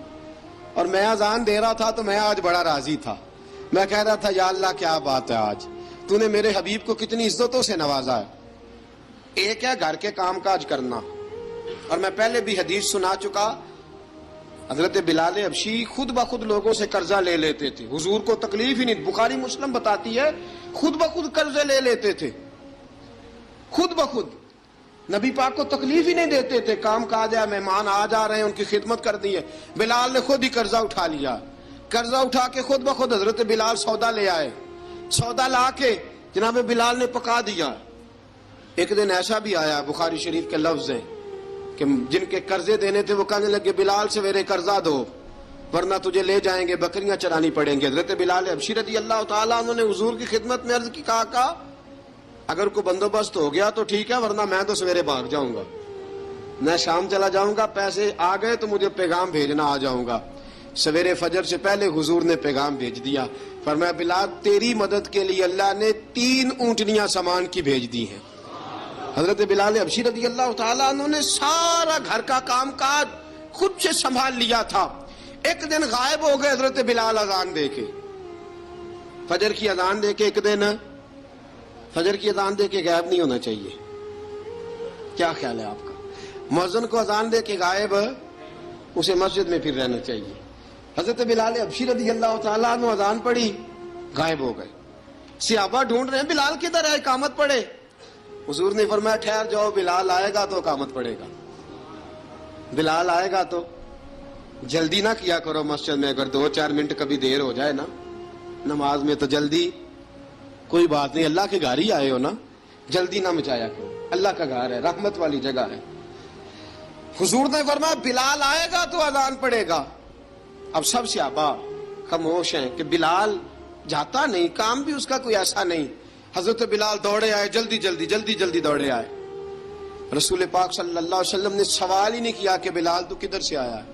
اور میں اذان دے رہا تھا تو میں آج بڑا راضی تھا. میں کہہ رہا تھا یا اللہ کیا بات ہے, آج تو نے میرے حبیب کو کتنی عزتوں سے نوازا ہے. ایک ہے گھر کے کام کاج کرنا, اور میں پہلے بھی حدیث سنا چکا, حضرت بلال حبشی خود بخود لوگوں سے قرضہ لے لیتے تھے, حضور کو تکلیف ہی نہیں. بخاری مسلم بتاتی ہے خود بخود قرضے لے لیتے تھے, خود بخود. نبی پاک کو تکلیف ہی نہیں دیتے تھے, کام کاج ہے, مہمان آ جا رہے ہیں ان کی خدمت کر دی ہے. بلال نے خود ہی قرضہ اٹھا لیا, قرضہ اٹھا کے خود بخود حضرت بلال سودا لے آئے, سودا لا کے جناب بلال نے پکا دیا. ایک دن ایسا بھی آیا، بخاری شریف کے لفظ ہیں کہ جن کے قرضے دینے تھے وہ کہنے لگے بلال سویرے قرضہ دو ورنہ تجھے لے جائیں گے، بکریاں چرانی پڑیں گے۔ حضرت بلال حبشی رضی اللہ تعالیٰ انہوں نے حضور کی خدمت میں عرض کی، کہا اگر کوئی بندوبست ہو گیا تو ٹھیک ہے، ورنہ میں تو سویرے بھاگ جاؤں گا، میں شام چلا جاؤں گا، پیسے آ گئے تو مجھے پیغام بھیجنا، آ جاؤں گا۔ سویرے فجر سے پہلے حضور نے پیغام بھیج دیا، فرمایا بلال تیری مدد کے لیے اللہ نے 3 اونٹنیاں سامان کی بھیج دی ہیں۔ حضرت بلال حبشی رضی اللہ تعالیٰ انہوں نے سارا گھر کا کام کاج خود سے سنبھال لیا تھا۔ ایک دن غائب ہو گئے حضرت بلال اذان دے کے، فجر کی اذان دے کے، ایک دن فجر کی اذان دے کے غائب نہیں ہونا چاہیے، کیا خیال ہے آپ کا؟ مؤذن کو اذان دے کے غائب اسے مسجد میں پھر رہنا چاہیے۔ حضرت بلال حبشی رضی اللہ تعالیٰ عنہ اذان پڑھی، غائب ہو گئے، صحابہ ڈھونڈ رہے ہیں بلال کدھر ہے، اقامت پڑھے۔ حضور نے فرمایا ٹھہر جاؤ، بلال آئے گا تو اقامت پڑھے گا، بلال آئے گا تو جلدی نہ کیا کرو مسجد میں، اگر 2-4 منٹ کبھی دیر ہو جائے نا نماز میں تو جلدی کوئی بات نہیں، اللہ کے گھر ہی آئے ہو نا، جلدی نہ مچایا کرو، اللہ کا گھر ہے، رحمت والی جگہ ہے۔ حضور نے فرمایا بلال آئے گا تو اذان پڑے گا۔ اب سب صحابہ خاموش ہیں کہ بلال جاتا نہیں، کام بھی اس کا کوئی ایسا نہیں۔ حضرت بلال دوڑے آئے، جلدی جلدی جلدی جلدی دوڑے آئے۔ رسول پاک صلی اللہ علیہ وسلم نے سوال ہی نہیں کیا کہ بلال تو کدھر سے آیا ہے،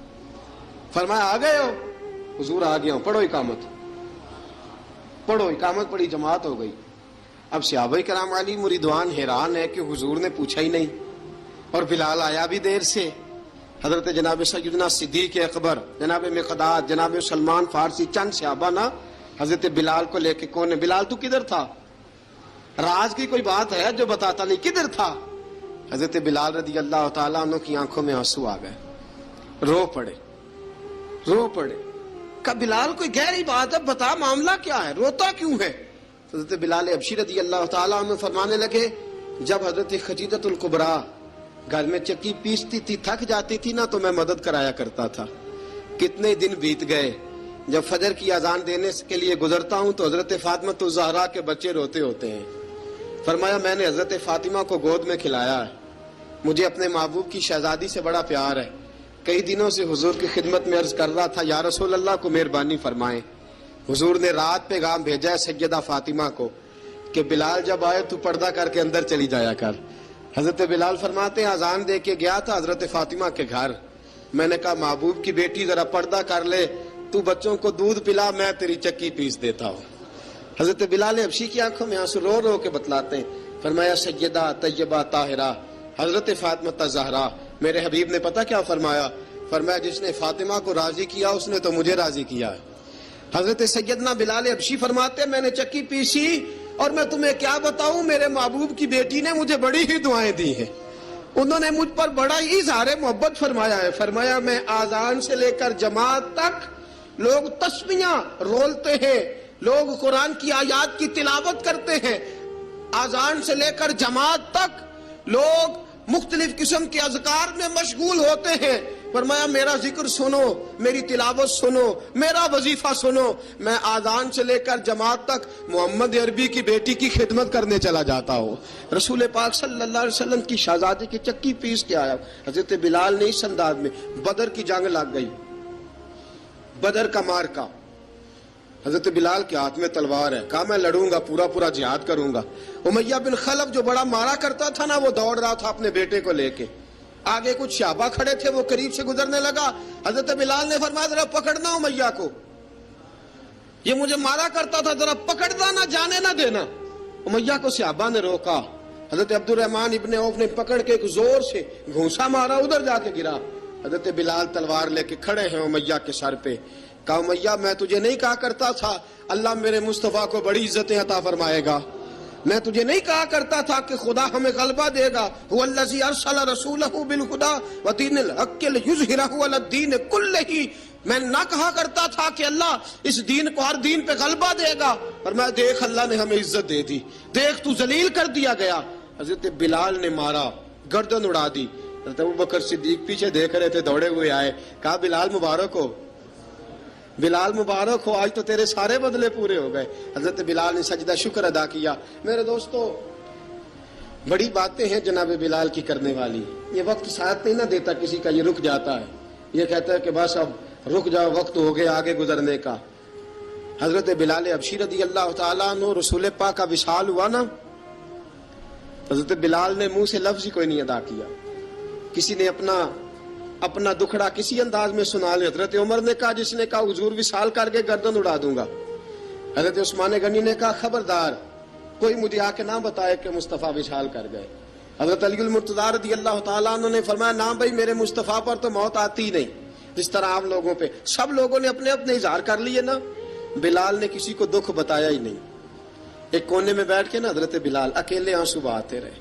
فرمایا آ گئے ہو؟ حضور آ گیا ہوں، پڑھو اقامت، پڑھو اقامت پڑھی، جماعت ہو گئی۔ اب صحابہ کرام علی مریدوان حیران ہے کہ حضور نے پوچھا ہی نہیں اور بلال آیا بھی دیر سے۔ حضرت جناب سیدنا صدیق اکبر، جناب مقداد، جناب سلمان فارسی، چند صحابہ نا حضرت بلال کو لے کے، کون ہے بلال تو کدھر تھا، راز کی کوئی بات ہے جو بتاتا نہیں، کدھر تھا؟ حضرت بلال رضی اللہ تعالیٰ عنہ کی آنکھوں میں آنسو آ گئے، رو پڑے، رو پڑے۔ کہ بلال کوئی گہری بات ہے، بتا معاملہ کیا ہے، روتا کیوں ہے؟ حضرت بلال حبشی رضی اللہ تعالیٰ عنہ فرمانے لگے جب حضرت خدیجۃ الکبریٰ گھر میں چکی پیستی تھی، تھک جاتی تھی نا تو میں مدد کرایا کرتا تھا۔ کتنے دن بیت گئے، جب فجر کی اذان دینے کے لیے گزرتا ہوں تو حضرت فاطمہ الزہرا کے بچے روتے ہوتے ہیں۔ فرمایا میں نے حضرت فاطمہ کو گود میں کھلایا ہے، مجھے اپنے محبوب کی شہزادی سے بڑا پیار ہے۔ کئی دنوں سے حضور کی خدمت میں عرض کر رہا تھا یا رسول اللہ کو مہربانی فرمائیں۔ حضور نے رات پیغام بھیجا ہے سیدہ فاطمہ کو کہ بلال جب آئے تو پردہ کر کے اندر چلی جایا کر۔ حضرت بلال فرماتے ہیں اذان دے کے گیا تھا حضرت فاطمہ کے گھر، میں نے کہا محبوب کی بیٹی ذرا پردہ کر لے، تو بچوں کو دودھ پلا، میں تیری چکی پیس دیتا ہوں۔ حضرت بلال حبشی کی آنکھوں میں آنسو رو رو کے بتلاتے ہیں، فرمایا سیدہ طیبہ طاہرہ حضرت فاطمہ زہرا، میرے حبیب نے پتہ کیا فرمایا؟ فرمایا جس نے فاطمہ کو راضی کیا اس نے تو مجھے راضی کیا ہے۔ حضرت سیدنا بلال حبشی فرماتے ہیں میں نے چکی پیسی اور میں تمہیں کیا بتاؤں، میرے محبوب کی بیٹی نے مجھے بڑی ہی دعائیں دی ہیں، انہوں نے مجھ پر بڑا ہی اظہار محبت فرمایا ہے۔ فرمایا میں آذان سے لے کر جماعت تک لوگ تسبیحاں رولتے ہیں، لوگ قرآن کی آیات کی تلاوت کرتے ہیں، آذان سے لے کر جماعت تک لوگ مختلف قسم کے اذکار میں مشغول ہوتے ہیں۔ فرمایا میرا ذکر سنو، میری تلاوت سنو، میرا وظیفہ سنو، میں آذان سے لے کر جماعت تک محمد عربی کی بیٹی کی خدمت کرنے چلا جاتا ہوں۔ رسول پاک صلی اللہ علیہ وسلم کی شہزادی کی چکی پیس کے آیا۔ حضرت بلال نے اس انداز میں، بدر کی جنگ لگ گئی، بدر کا مارکا، حضرت بلال کے ہاتھ میں تلوار ہے، کہا میں لڑوں گا، پورا پورا جہاد کروں گا۔ امیہ بن خلف جو بڑا مارا کرتا تھا نا، وہ دوڑ رہا تھا اپنے بیٹے کو لے کے، آگے کچھ صحابہ کھڑے تھے، وہ قریب سے گزرنے لگا، حضرت بلال نے فرمایا ذرا پکڑنا امیہ کو، یہ مجھے مارا کرتا تھا، ذرا پکڑنا، نہ جانے نہ دینا۔ امیہ کو صحابہ نے روکا، حضرت عبد الرحمن ابن عوف نے پکڑ کے ایک زور سے گھونسا مارا، ادھر جا کے گرا۔ حضرت بلال تلوار لے کے کھڑے ہیں امیہ کے سر پہ، کہا امیہ میں تجھے نہیں کہا کرتا تھا اللہ میرے مصطفیٰ کو بڑی عزتیں عطا فرمائے گا، میں تجھے نہیں کہا کرتا تھا کہ خدا ہمیں غلبہ دے گا، هو الذی ارسل رسولہ بالہدی ودین الحق لیظہرہ علی الدین کلہ، میں نہ کہا کرتا تھا کہ اللہ اس دین کو ہر دین پہ غلبہ دے گا، اور میں دیکھ اللہ نے ہمیں عزت دے دی، دیکھ تو ذلیل کر دیا گیا۔ حضرت بلال نے مارا، گردن اڑا دی۔ حضرت ابوبکر صدیق پیچھے دیکھ رہے تھے، دوڑے ہوئے آئے، کہا بلال مبارک ہو، بلال مبارک ہو، آج تو تیرے سارے بدلے پورے ہو گئے۔ حضرت بلال نے سجدہ شکر ادا کیا۔ میرے دوستو بڑی باتیں ہیں جناب بلال کی کرنے والی. یہ وقت ساتھ نہیں نہ دیتا کسی کا, یہ رک جاتا ہے, یہ کہتا ہے کہ بس اب رک جاؤ, وقت ہو گیا آگے گزرنے کا. حضرت بلال حبشی رضی اللہ تعالیٰ عنہ رسول پاک کا وصال ہوا نا, حضرت بلال نے منہ سے لفظ ہی کوئی نہیں ادا کیا. کسی نے اپنا دکھڑا کسی انداز میں سنا لیا. حضرت عمر نے کہا, جس نے کہا حضور وصال کر کے گردن اڑا دوں گا. حضرت عثمان غنی نے کہا خبردار کوئی مجھے آ کے نہ بتائے کہ مصطفیٰ وصال کر گئے. حضرت علی المرتضیٰ رضی اللہ تعالیٰ عنہ نے فرمایا نہ بھائی میرے مصطفیٰ پر تو موت آتی ہی نہیں, جس طرح عام لوگوں پہ. سب لوگوں نے اپنے اپنے اظہار کر لیے نا, بلال نے کسی کو دکھ بتایا ہی نہیں. ایک کونے میں بیٹھ کے نا حضرت بلال اکیلے آنسو بہاتے رہے,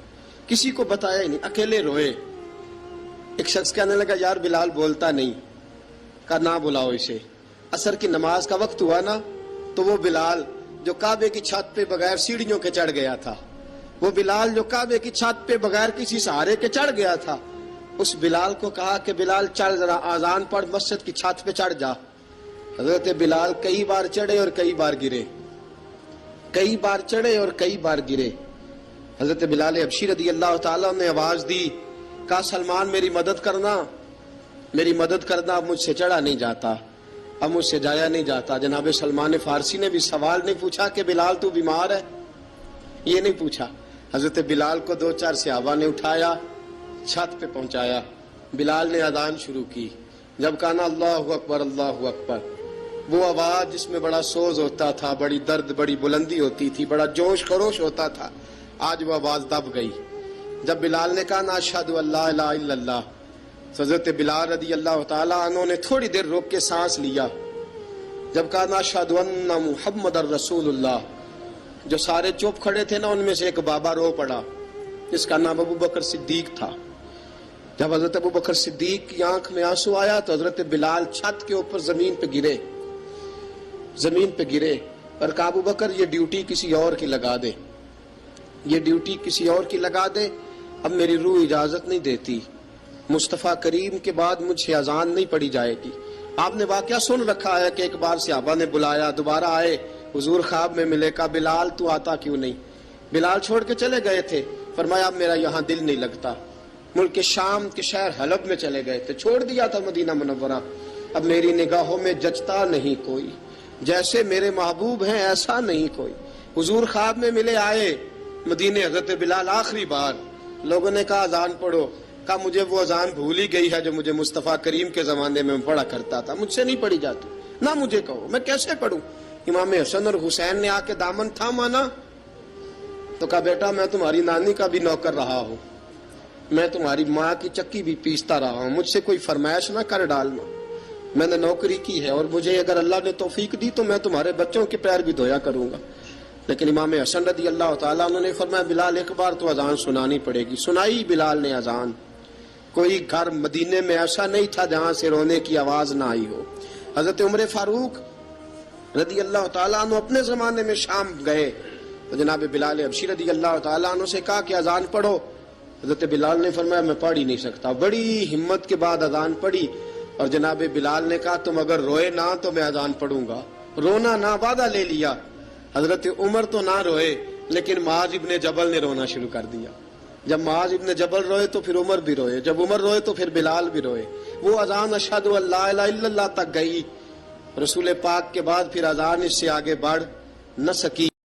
کسی کو بتایا ہی نہیں, اکیلے روئے. ایک شخص کہنے لگا یار بلال بولتا نہیں. کہا نہ بلاؤ اسے. عصر کی نماز کا وقت ہوا نا تو وہ بلال جو کعبے کی چھت پہ بغیر سیڑھیوں کے چڑھ گیا تھا, وہ بلال جو کعبے کی چھت پہ بغیر کسی سہارے کے چڑھ گیا تھا, اس بلال کو کہا کہ بلال چل ذرا آذان پڑھ مسجد کی چھت پہ چڑھ جا. حضرت بلال کئی بار چڑھے اور کئی بار گرے, کئی بار چڑھے اور کئی بار گرے. حضرت بلال حبشی رضی اللہ تعالیٰ نے آواز دی, کہا سلمان میری مدد کرنا, میری مدد کرنا, اب مجھ سے چڑھا نہیں جاتا, اب مجھ سے جایا نہیں جاتا. جناب سلمان فارسی نے بھی سوال نہیں پوچھا کہ بلال تو بیمار ہے, یہ نہیں پوچھا. حضرت بلال کو 2-4 صحابہ نے اٹھایا, چھت پہ پہنچایا. بلال نے اذان شروع کی. جب کہا نا اللہ اکبر اللہ اکبر, وہ آواز جس میں بڑا سوز ہوتا تھا, بڑی درد, بڑی بلندی ہوتی تھی, بڑا جوش خروش ہوتا تھا, آج وہ آواز دب گئی. جب بلال نے کہا نا اشہد ان لا الہ الا اللہ, حضرت بلال رضی اللہ تعالیٰ عنہ نے تھوڑی دیر روک کے سانس لیا. جب کہا نا اشہد ان محمد الرسول اللہ, جو سارے چپ کھڑے تھے نا ان میں سے ایک بابا رو پڑا, جس کا نام ابو بکر صدیق تھا. جب حضرت ابو بکر صدیق کی آنکھ میں آنسو آیا تو حضرت بلال چھت کے اوپر زمین پہ گرے, زمین پہ گرے اور کہا ابو بکر یہ ڈیوٹی کسی اور کی لگا دے, یہ ڈیوٹی کسی اور کی لگا دے, اب میری روح اجازت نہیں دیتی, مصطفیٰ کریم کے بعد مجھ سے اذان نہیں پڑھی جائے گی. آپ نے واقعہ سن رکھا ہے کہ ایک بار صحابہ نے بلایا, دوبارہ آئے, حضور خواب میں ملے, کہا بلال تو آتا کیوں نہیں. بلال چھوڑ کے چلے گئے تھے, فرمایا اب میرا یہاں دل نہیں لگتا. ملک شام کے شہر حلب میں چلے گئے تھے, چھوڑ دیا تھا مدینہ منورہ, اب میری نگاہوں میں جچتا نہیں کوئی, جیسے میرے محبوب ہیں ایسا نہیں کوئی. حضور خواب میں ملے, آئے مدینے. حضرت بلال آخری بار, لوگوں نے کہا اذان پڑھو, کہا مجھے وہ اذان بھول ہی گئی ہے جو مجھے مصطفیٰ کریم کے زمانے میں پڑھا کرتا تھا, مجھ سے نہیں پڑھی جاتی, نہ مجھے کہو, میں کیسے پڑھوں. امام حسن اور حسین نے آ کے دامن تھاما نا تو کہا بیٹا میں تمہاری نانی کا بھی نوکر رہا ہوں, میں تمہاری ماں کی چکی بھی پیستا رہا ہوں, مجھ سے کوئی فرمائش نہ کر ڈالنا, میں نے نوکری کی ہے, اور مجھے اگر اللہ نے توفیق دی تو میں تمہارے بچوں کے پیر بھی دھویا کروں گا. لیکن امام حسن رضی اللہ تعالیٰ عنہ نے فرمایا بلال ایک بار تو اذان سنانی پڑے گی. سنائی بلال نے اذان. کوئی گھر مدینے میں ایسا نہیں تھا جہاں سے رونے کی آواز نہ آئی ہو. حضرت عمر فاروق رضی اللہ تعالیٰ عنہ اپنے زمانے میں شام گئے تو جناب بلال حبشی رضی اللہ تعالیٰ عنہ سے کہا کہ اذان پڑھو. حضرت بلال نے فرمایا میں پڑھ ہی نہیں سکتا. بڑی ہمت کے بعد اذان پڑھی اور جناب بلال نے کہا تم اگر روئے نہ تو میں اذان پڑھوں گا. رونا نہ, وعدہ لے لیا. حضرت عمر تو نہ روئے لیکن معاذ ابن جبل نے رونا شروع کر دیا. جب معاذ ابن جبل روئے تو پھر عمر بھی روئے, جب عمر روئے تو پھر بلال بھی روئے. وہ اذان اشہد ان لا الہ الا اللہ تک گئی. رسول پاک کے بعد پھر اذان اس سے آگے بڑھ نہ سکی.